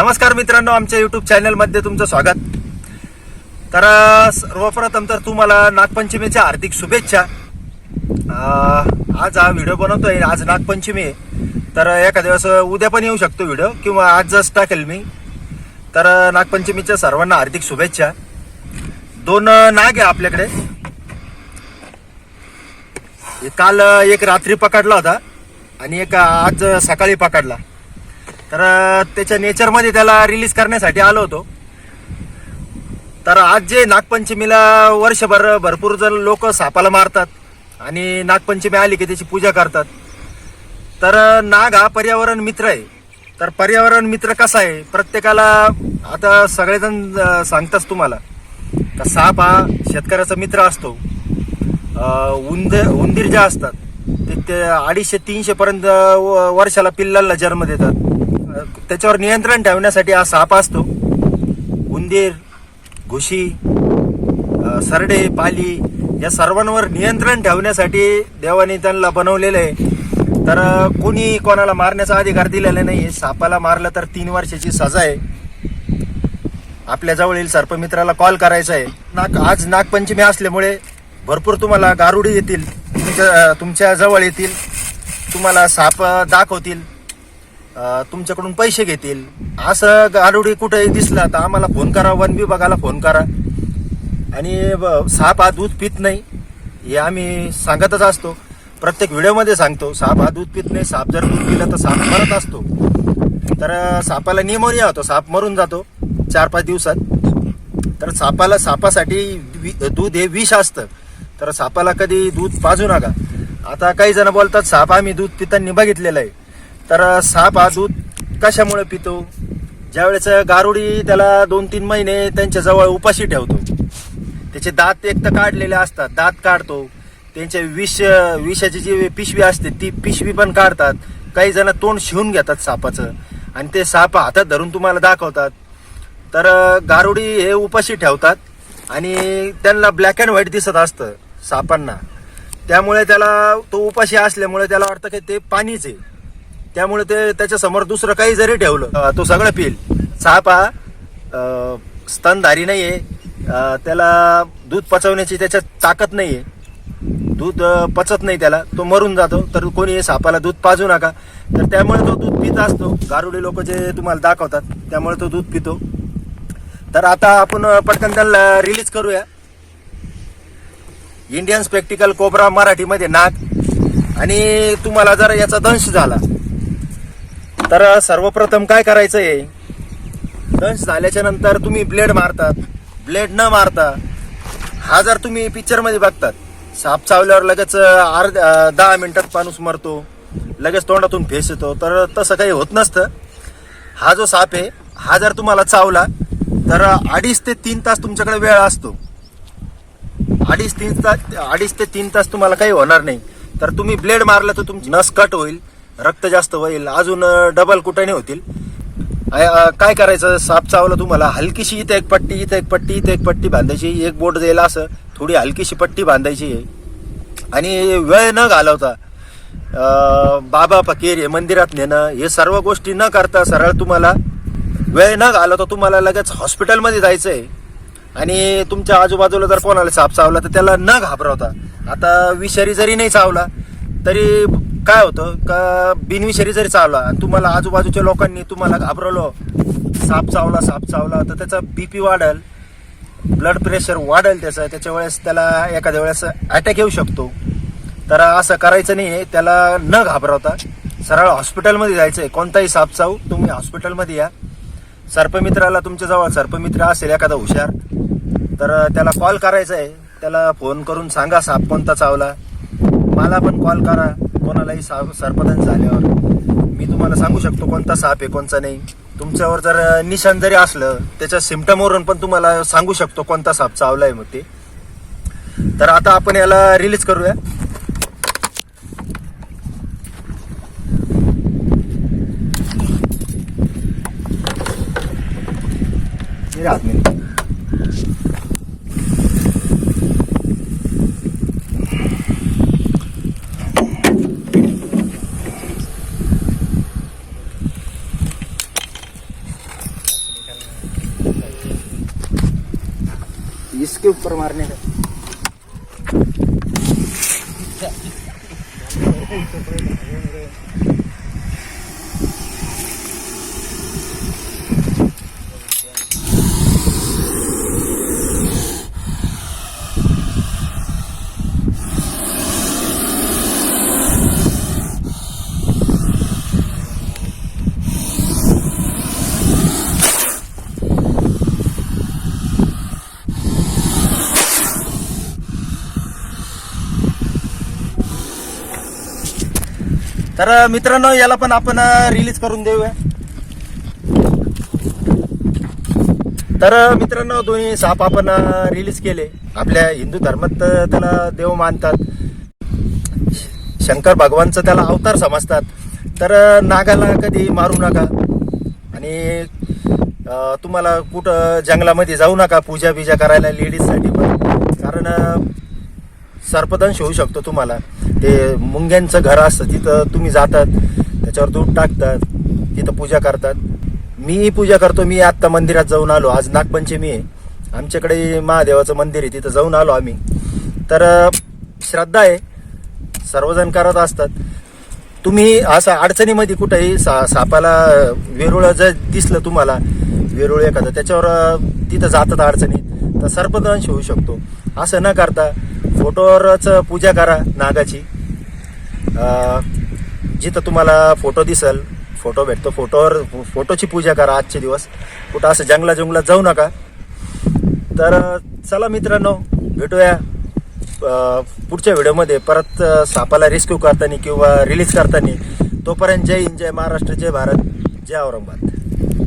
नमस्कार मित्रांनो, आमच्या YouTube चॅनलमध्ये तुमचं स्वागत. तर सर्वप्रथम तर तुम्हाला नागपंचमीच्या हार्दिक शुभेच्छा. आज हा व्हिडिओ बनवतोय. आज नागपंचमी आहे, तर एखाद्या दिवस उद्या पण येऊ शकतो व्हिडिओ किंवा आजच टाकेल मी. तर नागपंचमीच्या सर्वांना हार्दिक शुभेच्छा. दोन नाग आहे आपल्याकडे. काल एक रात्री पकडला होता आणि एक आज सकाळी पकडला. तर त्याच्या नेचरमध्ये त्याला रिलीज करण्यासाठी आलो होतो. तर आज जे नागपंचमीला वर्षभर भरपूर जण लोक सापाला मारतात आणि नागपंचमी आली की त्याची पूजा करतात. तर नाग हा पर्यावरण मित्र आहे. तर पर्यावरण मित्र कसा आहे, प्रत्येकाला आता सगळेजण सांगतात तुम्हाला का साप हा शेतकऱ्याचा मित्र असतो. उंदीर ज्या असतात ते 250-300 पर्यंत वर्षाला पिल्लांना जन्म देतात. त्याच्यावर नियंत्रण ठेवण्यासाठी हा साप असतो. उंदीर, घुशी, सरडे, पाली या सर्वांवर नियंत्रण ठेवण्यासाठी देवाने त्यांना बनवलेलं आहे. तर कोणी कोणाला मारण्याचा अधिकार दिलेला नाही. सापाला मारलं तर 3 वर्षाची सजा आहे. आपल्या जवळील सर्पमित्राला कॉल करायचा आहे. आज नागपंचमी असल्यामुळे भरपूर तुम्हाला गारुडी येतील, तुमच्या जवळ येतील, तुम्हाला साप दाखवतील, तुमच्याकडून पैसे घेतील. असं गारुडी कुठेही दिसला तर आम्हाला फोन करा, वन विभागाला फोन करा. आणि साप हा दूध पित नाही हे आम्ही सांगतच असतो. प्रत्येक व्हिडिओमध्ये सांगतो, साप हा दूध पित नाही. साप जर दूध पिलं तर साप मरत असतो. तर सापाला निमोनिया होतो, साप मरून जातो 4-5 दिवसात. तर सापासाठी दूध हे विष असतं. तर सापाला कधी दूध पाजू नका. आता काही जण बोलतात साप आम्ही दूध पिताना बघितलेलं आहे. तर साप हा दूध कशामुळे पितो, ज्यावेळेस गारुडी त्याला 2-3 महिने त्यांच्या जवळ उपाशी ठेवतो. त्याचे दात एक तर काढलेले असतात, दात काढतो. त्यांचे विषाची जी पिशवी असते ती पिशवी पण काढतात. काही जण तोंड शिवून घेतात सापाचं आणि ते साप हातात धरून तुम्हाला दाखवतात. तर गारुडी हे उपाशी ठेवतात आणि त्यांना ब्लॅक अँड व्हाईट दिसत असतं सापांना. त्यामुळे त्याला तो उपाशी असल्यामुळे त्याला वाटतं की ते पाणीच आहे. त्यामुळे ते त्याच्या समोर दुसरं काही जरी ठेवलं तो सगळं पिल. साप हा स्तनधारी नाहीये. त्याला दूध पचवण्याची त्याच्यात ताकद नाहीये. दूध पचत नाही त्याला, तो मरून जातो. तर कोणी सापाला दूध पाजू नका. तर त्यामुळे तो दूध पित असतो. गारुडी लोक जे तुम्हाला दाखवतात त्यामुळे तो दूध पितो. तर आता आपण पटकन त्याला रिलीज करूया. इंडियन स्पेक्टिकल कोब्रा, मराठीमध्ये नाग. आणि तुम्हाला जर याचा दंश झाला तर सर्वप्रथम काय करायचं आहे, दंश झाल्याच्या नंतर तुम्ही ब्लेड मारतात. ब्लेड न मारता हा जर तुम्ही पिक्चरमध्ये बघतात, साप चावल्यावर लगेच 10 मिनिटात माणूस मरतो, लगेच तोंडातून फेस येतो. तर तसं काही होत नसतं. हा जो साप आहे हा जर तुम्हाला चावला तर 2.5 ते 3 तास तुमच्याकडे वेळ असतो. 2.5 ते 3 तास तुम्हाला काही होणार नाही. तर तुम्ही ब्लेड मारलं तर तुमची नस कट होईल, रक्त जास्त होईल, अजून डबल कुटाणे होतील. काय करायचं, साप चावलं तुम्हाला, हलकीशी इथे एक पट्टी, इथे एक पट्टी, इथे एक पट्टी बांधायची. एक बोट जाईल असं थोडी हलकीशी पट्टी बांधायची आहे. आणि वेळ न घालवता बाबा फकीर हे मंदिरात नेणं, हे सर्व गोष्टी न करता सरळ तुम्हाला वेळ न घालवता तुम्हाला लगेच हॉस्पिटलमध्ये जायचं आहे. आणि तुमच्या आजूबाजूला जर कोणाला साप चावला तर त्याला न घाबरवता. आता विषारी जरी नाही चावला तरी काय होतं का, बिनविषारी जरी चावला आणि तुम्हाला आजूबाजूच्या लोकांनी तुम्हाला घाबरवलं, साप चावला तर त्याचा BP वाढेल, ब्लड प्रेशर वाढेल त्याच्या वेळेस त्याला एखाद्या वेळेस अटॅक येऊ शकतो. तर असं करायचं नाही आहे. त्याला न घाबरवता सरळ हॉस्पिटलमध्ये जायचं आहे. कोणताही साप चावू तुम्ही हॉस्पिटलमध्ये या. सर्पमित्राला तुमच्या जवळ सर्पमित्र असेल एखादा हुशार तर त्याला कॉल करायचा आहे. त्याला फोन करून सांगा साप कोणता चावला. मला पण कॉल करा. कोणालाही सर्पदंश झाल्यावर मी तुम्हाला सांगू शकतो कोणता साप आहे कोणता नाही. तुमच्यावर जर निशाण जरी असलं त्याच्या सिम्पटमवरून पण तुम्हाला सांगू शकतो कोणता साप चावलाय मग ते. तर आता आपण याला रिलीज करूया. इसके ऊपर मारने का। तर मित्रांनो याला पण आपण रिलीज करून देऊया। तर मित्रांनो दोन्ही साप आपण रिलीज केले। आपल्या हिंदू धर्मात त्याला देव मानतात, शंकर भगवानचं त्याला अवतार समजतात। तर नागाला कधी मारू नका आणि तुम्हाला कुठं जंगलामध्ये जाऊ नका पूजा बिजा करायला लेडीजसाठी पण, कारण सर्पदंश होऊ शकतो तुम्हाला। ते मुंग्यांचं घर असतं तिथं तुम्ही जातात, त्याच्यावर दूध टाकतात, तिथं पूजा करतात। मी पूजा करतो, मी आत्ता मंदिरात जाऊन आलो, आज नागपंचमी आहे, आमच्याकडे महादेवाचं मंदिर आहे, तिथं जाऊन आलो आम्ही। तर श्रद्धा आहे, सर्वजण करत असतात। तुम्ही असं अडचणीमध्ये कुठेही सापाला वेरुळ जर दिसलं तुम्हाला, वेरुळ एखादं त्याच्यावर तिथं जातात अडचणीत, तर सर्पदंश होऊ शकतो। असं न करता फोटोवरच पूजा करा नागाची। जिथं तुम्हाला फोटो दिसल, फोटो भेटतो, फोटोवर फोटोची पूजा करा आजचे दिवस। कुठं असं जंगलात जाऊ नका। तर चला मित्रांनो, भेटूया पुढच्या व्हिडिओमध्ये परत सापाला रेस्क्यू करताना किंवा रिलीज करताना। तोपर्यंत जय हिंद, जय महाराष्ट्र, जय भारत, जय औरंगाबाद।